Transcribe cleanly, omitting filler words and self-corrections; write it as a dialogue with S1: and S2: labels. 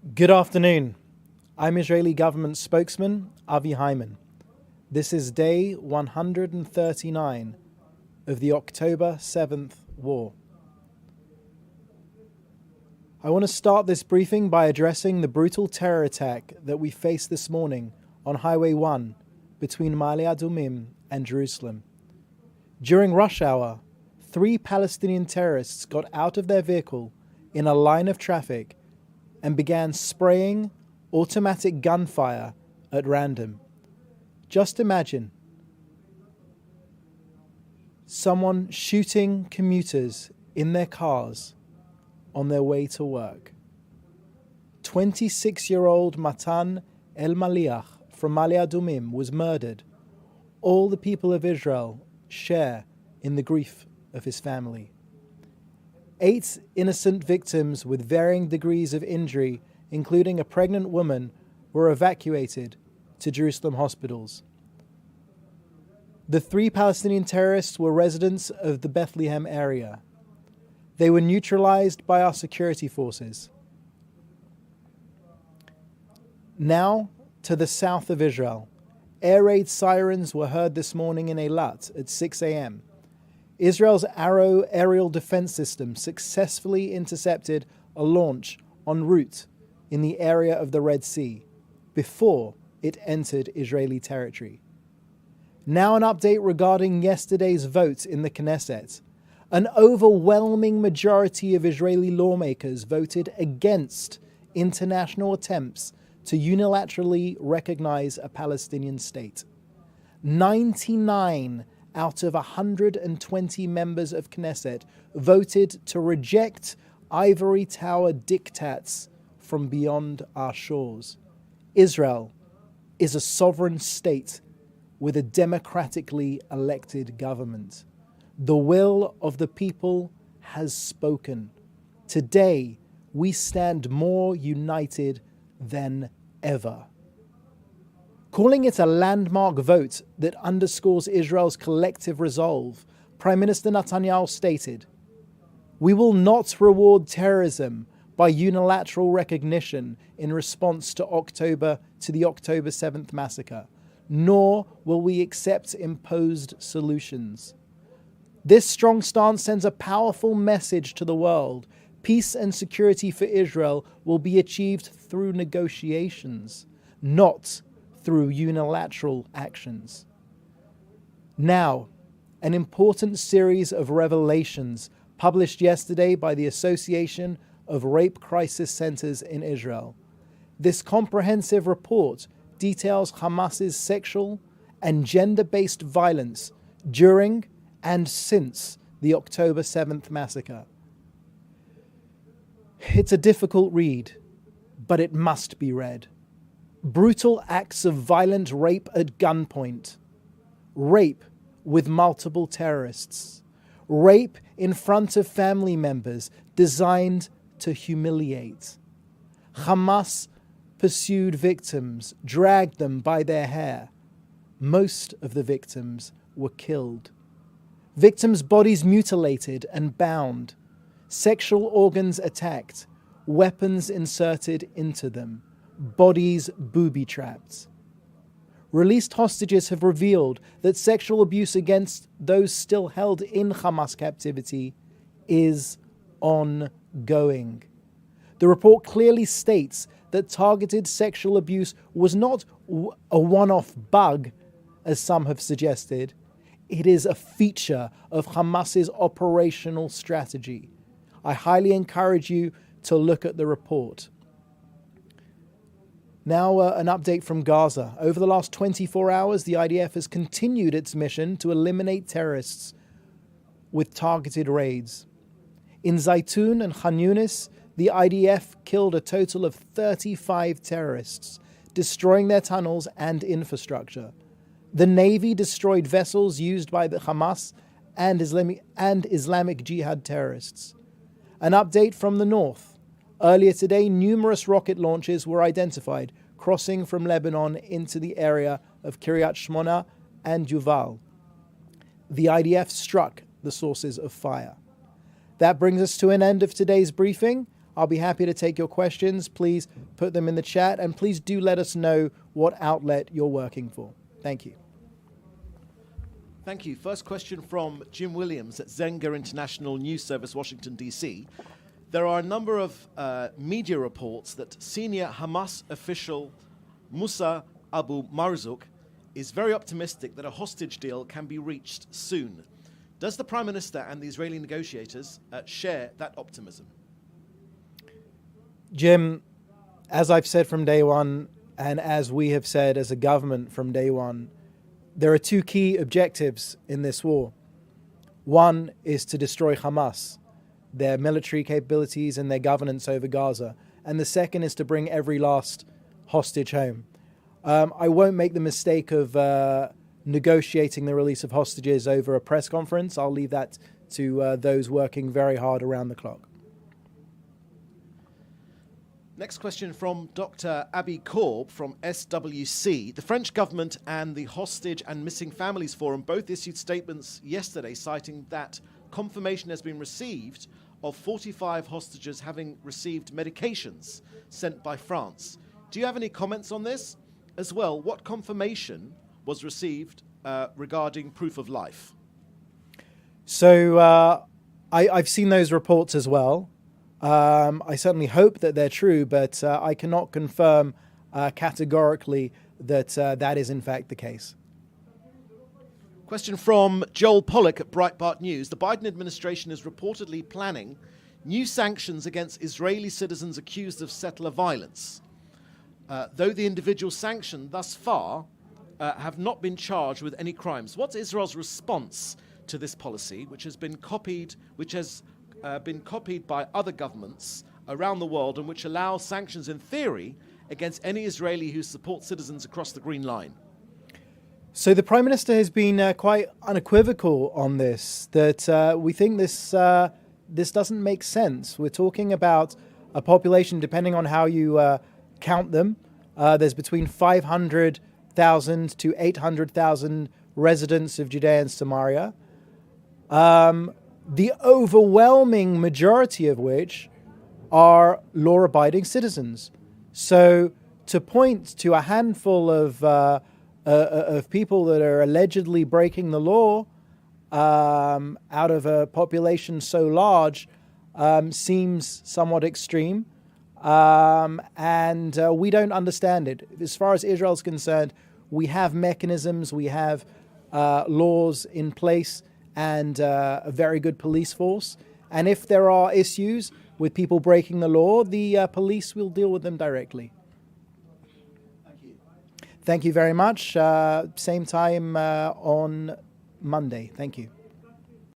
S1: Good afternoon. I'm Israeli government spokesman Avi Hyman. This is day 139 of the October 7th war. I want to start this briefing by addressing the brutal terror attack that we faced this morning on Highway 1 between Ma'ale Adumim and Jerusalem. During rush hour, 3 Palestinian terrorists got out of their vehicle in a line of traffic and began spraying automatic gunfire at random. Just imagine someone shooting commuters in their cars on their way to work. 26-year-old Matan El-Maliach from Ma'ale Adumim was murdered. All the people of Israel share in the grief of his family. 8 innocent victims with varying degrees of injury, including a pregnant woman, were evacuated to Jerusalem hospitals. The 3 Palestinian terrorists were residents of the Bethlehem area. They were neutralized by our security forces. Now, to the south of Israel. Air raid sirens were heard this morning in Eilat at 6 a.m. Israel's Arrow aerial defense system successfully intercepted a launch en route in the area of the Red Sea before it entered Israeli territory. Now an update regarding yesterday's vote in the Knesset. An overwhelming majority of Israeli lawmakers voted against international attempts to unilaterally recognize a Palestinian state. 99 out of 120 members of Knesset voted to reject ivory tower diktats from beyond our shores. Israel is a sovereign state with a democratically elected government. The will of the people has spoken. Today, we stand more united than ever. Calling it a landmark vote that underscores Israel's collective resolve, Prime Minister Netanyahu stated, "We will not reward terrorism by unilateral recognition in response to the October 7th massacre, nor will we accept imposed solutions." This strong stance sends a powerful message to the world. Peace and security for Israel will be achieved through negotiations, not through unilateral actions. Now, an important series of revelations published yesterday by the Association of Rape Crisis Centers in Israel. This comprehensive report details Hamas's sexual and gender-based violence during and since the October 7th massacre. It's a difficult read, but it must be read. Brutal acts of violent rape at gunpoint, rape with multiple terrorists, rape in front of family members designed to humiliate. Hamas pursued victims, dragged them by their hair. Most of the victims were killed. Victims' bodies mutilated and bound, sexual organs attacked, weapons inserted into them, bodies booby-trapped. Released hostages have revealed that sexual abuse against those still held in Hamas captivity is ongoing. The report clearly states that targeted sexual abuse was not a one-off bug, as some have suggested. It is a feature of Hamas's operational strategy. I highly encourage you to look at the report. Now, an update from Gaza. Over the last 24 hours, the IDF has continued its mission to eliminate terrorists with targeted raids. In Zaytun and Khan Yunis, the IDF killed a total of 35 terrorists, destroying their tunnels and infrastructure. The Navy destroyed vessels used by the Hamas and Islamic Jihad terrorists. An update from the north. Earlier today, numerous rocket launches were identified crossing from Lebanon into the area of Kiryat Shmona and Yuval. The IDF struck the sources of fire. That brings us to an end of today's briefing. I'll be happy to take your questions. Please put them in the chat, and please do let us know what outlet you're working for. Thank you.
S2: Thank you. First question from Jim Williams at Zenga International News Service, Washington, D.C. There are a number of media reports that senior Hamas official Musa Abu Marzouk is very optimistic that a hostage deal can be reached soon. Does the Prime Minister and the Israeli negotiators share that optimism?
S1: Jim, as I've said from day one, and as we have said as a government from day one, there are two key objectives in this war. One is to destroy Hamas, their military capabilities and their governance over Gaza. And the second is to bring every last hostage home. I won't make the mistake of negotiating the release of hostages over a press conference. I'll leave that to those working very hard around the clock.
S2: Next question from Dr. Abby Korb from SWC. The French government and the Hostage and Missing Families Forum both issued statements yesterday citing that confirmation has been received of 45 hostages having received medications sent by France. Do you have any comments on this? As well, what confirmation was received regarding proof of life?
S1: So I've seen those reports as well. I certainly hope that they're true, but I cannot confirm categorically that that is in fact the case.
S2: Question from Joel Pollack at Breitbart News. The Biden administration is reportedly planning new sanctions against Israeli citizens accused of settler violence. Though the individual sanctioned thus far have not been charged with any crimes. What's Israel's response to this policy, which has been copied by other governments around the world and which allows sanctions in theory against any Israeli who supports citizens across the Green Line?
S1: So the Prime Minister has been quite unequivocal on this, that we think this doesn't make sense. We're talking about a population, depending on how you count them, there's between 500,000 to 800,000 residents of Judea and Samaria. The overwhelming majority of which are law-abiding citizens. So to point to a handful of people that are allegedly breaking the law out of a population so large seems somewhat extreme, and we don't understand it. As far as Israel is concerned, we have mechanisms, we have laws in place, and a very good police force. And if there are issues with people breaking the law, the police will deal with them directly.
S2: Thank you.
S1: Thank you very much. Same time on Monday. Thank you.